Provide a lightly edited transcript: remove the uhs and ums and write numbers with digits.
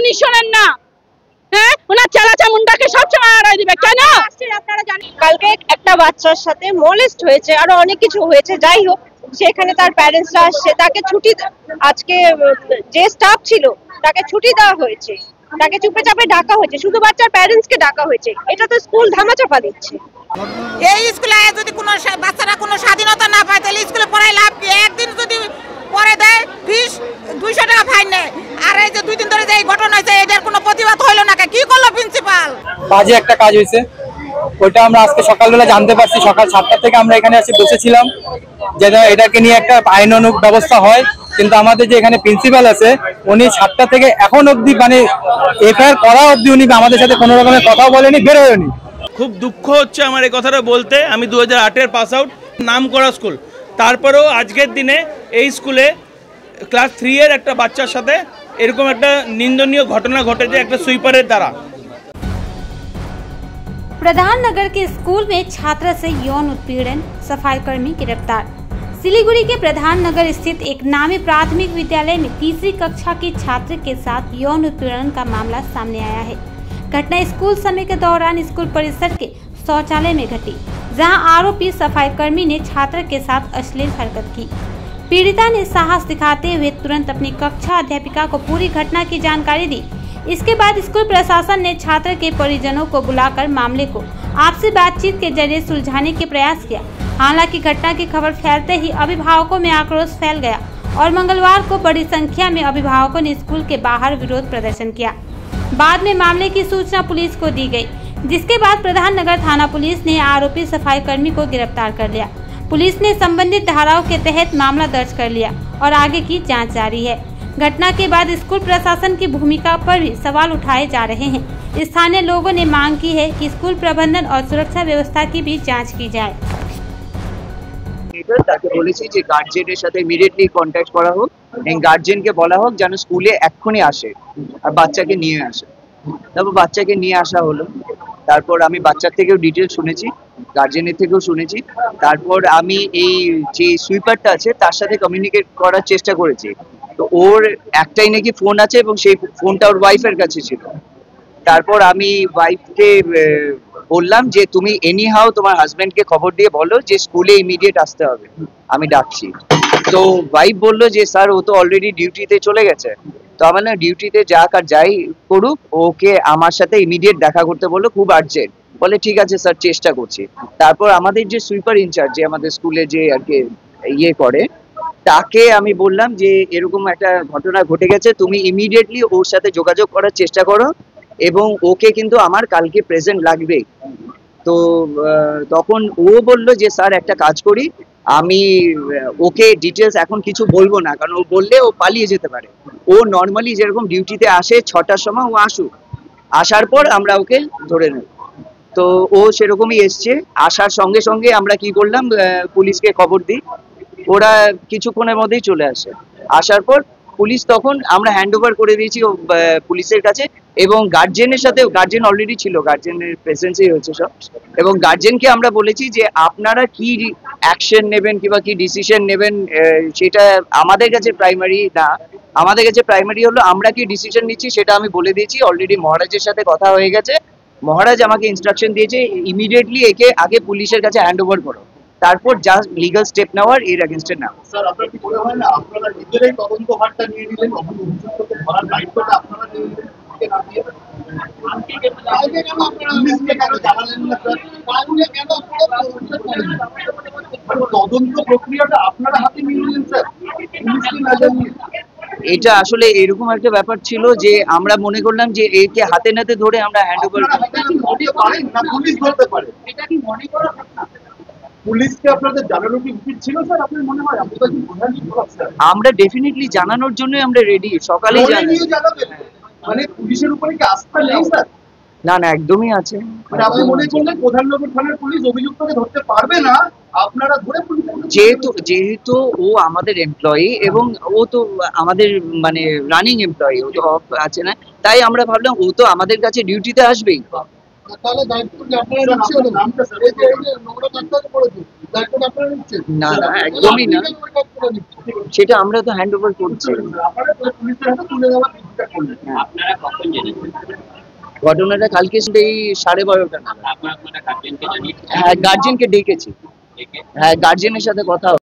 উনি শোনেন না। হ্যাঁ, ওনার চালাচা মুন্ডাকে সবসময় আড়াই দিবে কেন? আপনারা জানেন কালকে একটা বাচ্চার সাথে মোলেস্ট হয়েছে, আরো অনেক কিছু হয়েছে। যাই হোক, সেখানে তার প্যারেন্টসরা আসছে, তাকে ছুটি, আজকে যে স্টাফ ছিল তাকে ছুটি দেওয়া হয়েছে, তাকে চুপে চাপে ডাকা হয়েছে, শুধু বাচ্চার প্যারেন্টসকে ডাকা হয়েছে। এটা তো স্কুল ধামাচাপা দিচ্ছে। এই স্কুলে যদি কোনো বাচ্চারা কোনো স্বাধীনতা না পায় তাহলে স্কুলে পড়ায় লাভ কি? একদিন যদি পরে দেয় ফিস 200 টাকা ফাইন নেয়, আর এই যে 2 দিন ধরে যে এই ঘটনা হয়েছে এটার কোনো প্রতিবাদ হইলো না। কি করলো প্রিন্সিপাল? বাজে একটা কাজ হয়েছে, ওইটা আমরা আজকে সকালবেলা জানতে পারছি। সকাল 7টা থেকে আমরা এখানে এসে বসেছিলাম যে এটাকে নিয়ে একটা আইনানুগ ব্যবস্থা হয়, কিন্তু আমাদের যে এখানে প্রিন্সিপাল আছে উনি 7টা থেকে এখন অবধি মানে এফআইআর করা অবধি উনি আমাদের সাথে কোনো রকমের কথাও বলেনি, বেরোয়নি। খুব দুঃখ হচ্ছে আমার এই কথাটা বলতে। আমি 2008-এর পাস আউট, নাম করা স্কুল, তারপরেও আজকের দিনে এই স্কুলে ক্লাস 3-এর একটা বাচ্চার সাথে এরকম একটা নিন্দনীয় ঘটনা ঘটেছে একটা সুইপারের দ্বারা। प्रधाननगर के स्कूल में छात्रा से यौन उत्पीड़न, सफाई कर्मी गिरफ्तार। सिलीगुड़ी के प्रधाननगर स्थित एक नामी प्राथमिक विद्यालय में तीसरी कक्षा की छात्र के साथ यौन उत्पीड़न का मामला सामने आया है। घटना स्कूल समय के दौरान स्कूल परिसर के शौचालय में घटी, जहां आरोपी सफाई कर्मी ने छात्र के साथ अश्लील हरकत की। पीड़िता ने साहस दिखाते हुए तुरंत अपनी कक्षा अध्यापिका को पूरी घटना की जानकारी दी। इसके बाद स्कूल प्रशासन ने छात्र के परिजनों को बुलाकर मामले को आपसी बातचीत के जरिए सुलझाने के प्रयास किया। हालांकि घटना की खबर फैलते ही अभिभावकों में आक्रोश फैल गया और मंगलवार को बड़ी संख्या में अभिभावकों ने स्कूल के बाहर विरोध प्रदर्शन किया। बाद में मामले की सूचना पुलिस को दी गई, जिसके बाद प्रधाननगर थाना पुलिस ने आरोपी सफाई कर्मी को गिरफ्तार कर लिया। पुलिस ने संबंधित धाराओं के तहत मामला दर्ज कर लिया और आगे की जाँच जारी है। घटना के बाद स्कूल प्रशासन की भूमिका पर भी सवाल उठाए जा रहे हैं। स्थानीय लोगों ने मांग की है कि स्कूल प्रबंधन और सुरक्षा व्यवस्था की भी जांच की जाए। তাকে বলেছি যে গার্জিয়ানের সাথে ইমিডিয়েটলি কন্ট্যাক্ট করা হোক, এবং গার্জিয়ানকে বলা হোক যেন স্কুলে এক্ষুনি আসে আর বাচ্চাকে নিয়ে আসে। তারপর বাচ্চাকে নিয়ে আসা হলো। তারপর আমি বাচ্চার থেকেও ডিটেল শুনেছি, গার্জিয়ানের থেকেও শুনেছি। তারপর আমি এই যে সুইপারটা আছে তার সাথে কমিউনিকেট করার চেষ্টা করেছি। তো ওর একটাই নাকি ফোন আছে এবং সেই ফোনটা ওর ওয়াইফের কাছে ছিল। তারপর আমি ওয়াইফকে বললাম যে তুমি এনি হাউ তোমার হাজবেন্ডকে খবর দিয়ে বলো যে স্কুলে ইমিডিয়েট আসতে হবে, আমি ডাকছি। তো ওয়াইফ বললো যে স্যার ও তো অলরেডি ডিউটিতে চলে গেছে। তো আমার না ডিউটিতে যাক আর যাই করুক, ওকে আমার সাথে ইমিডিয়েট দেখা করতে বললো, খুব আর্জেন্ট। বলে ঠিক আছে স্যার, চেষ্টা করছি। তারপর আমাদের যে সুইপার ইনচার্জ, যে আমাদের স্কুলে যে আর কি ইয়ে করে, তাকে আমি বললাম যে এরকম একটা ঘটনা ঘটে গেছে, তুমি ইমিডিয়েটলি ওর সাথে যোগাযোগ করার চেষ্টা করো এবং ওকে কিন্তু আমার কালকে প্রেজেন্ট লাগবে। তো তখন ও বলল যে স্যার একটা কাজ করি, আমি ওকে ডিটেলস এখন কিছু বলবো না, কারণ ও বললে ও পালিয়ে যেতে পারে। ও নর্মালি যেরকম ডিউটিতে আসে 6টার সময় ও আসুক, আসার পর আমরা ওকে ধরে নেব। তো ও সেরকমই এসছে। আসার সঙ্গে সঙ্গে আমরা কি করলাম, পুলিশকে খবর দিই। ওরা কিছুক্ষণের মধ্যেই চলে আসে। আসার পর পুলিশ, তখন আমরা হ্যান্ড ওভার করে দিয়েছি পুলিশের কাছে, এবং গার্জেনের সাথে, গার্জেন অলরেডি ছিল, গার্জেনের প্রেজেন্সেই হয়েছে সব। এবং গার্জেনকে আমরা বলেছি যে আপনারা কি অ্যাকশন নেবেন কিংবা কি ডিসিশন নেবেন সেটা আমাদের কাছে প্রাইমারি না। আমাদের কাছে প্রাইমারি হলো আমরা কি ডিসিশন নিচ্ছি সেটা আমি বলে দিয়েছি। অলরেডি মহারাজের সাথে কথা হয়ে গেছে। মহারাজ আমাকে ইনস্ট্রাকশন দিয়েছে ইমিডিয়েটলি একে আগে পুলিশের কাছে হ্যান্ড ওভার করো, তারপর জাস্ট লিগ্যাল স্টেপ নেওয়ার এর এগেইনস্টে নাও। স্যার, আপনার কি মনে হয় না আপনারা নিজেরাই তদন্ত ভারটা নিয়ে নিলেন, অভিযুক্তকে ধরার দায়িত্বটা আপনারা নিয়ে নিলেন? তদন্ত প্রক্রিয়াটা আপনারা হাতে নিয়ে নিলেন স্যার, পুলিশকে না জানিয়ে? এটা আসলে এরকম একটা ব্যাপার ছিল যে আমরা মনে করলাম যে একে হাতে নাতে ধরে আমরা হ্যান্ড ওভার পারেন না, পুলিশ ধরতে পারে। এটা কি মনে করা পুলিশকে আপনাদের জানানো কি উচিত ছিল স্যার? আপনার মনে হয় আমরা ডেফিনেটলি জানানোর জন্য আমরা রেডি, সকালেই জানাবেন। মানে পুলিশের উপরে কি আস্থা নেই স্যার? না না, একদমই আছে। আপনি মনে করলেন প্রধাননগর থানার পুলিশ অভিযুক্তকে ধরতে পারবে না, আপনারা ধরে পুলিশ? যেহেতু ও আমাদের এমপ্লয়ি এবং ও তো আমাদের মানে রানিং এমপ্লয়ি, ও তো অফ আছে না, তাই আমরা ভাবলাম ও তো আমাদের কাছে ডিউটিতে আসবেই। তাহলে দায়িত্বটা আপনারা নিচ্ছেন? নামটা স্যার এই যে নোংরা কাজটা করেছে, দায়িত্বটা আপনারা নিচ্ছেন? না না, একদমই না, সেটা আমরা তো হ্যান্ড ওভার করছি। আপনারা পুলিশের হাতে তুলে দেওয়া কাজটা করলেন? আপনারা কখন জেনেছেন? ঘটনাটা কালকে সেই 12:30 নাগাদ। আপনারা গার্জেনকে জানিয়েছেন? হ্যাঁ, গার্জেনকে ডেকেছি। হ্যাঁ, গার্জেনের সাথে কথা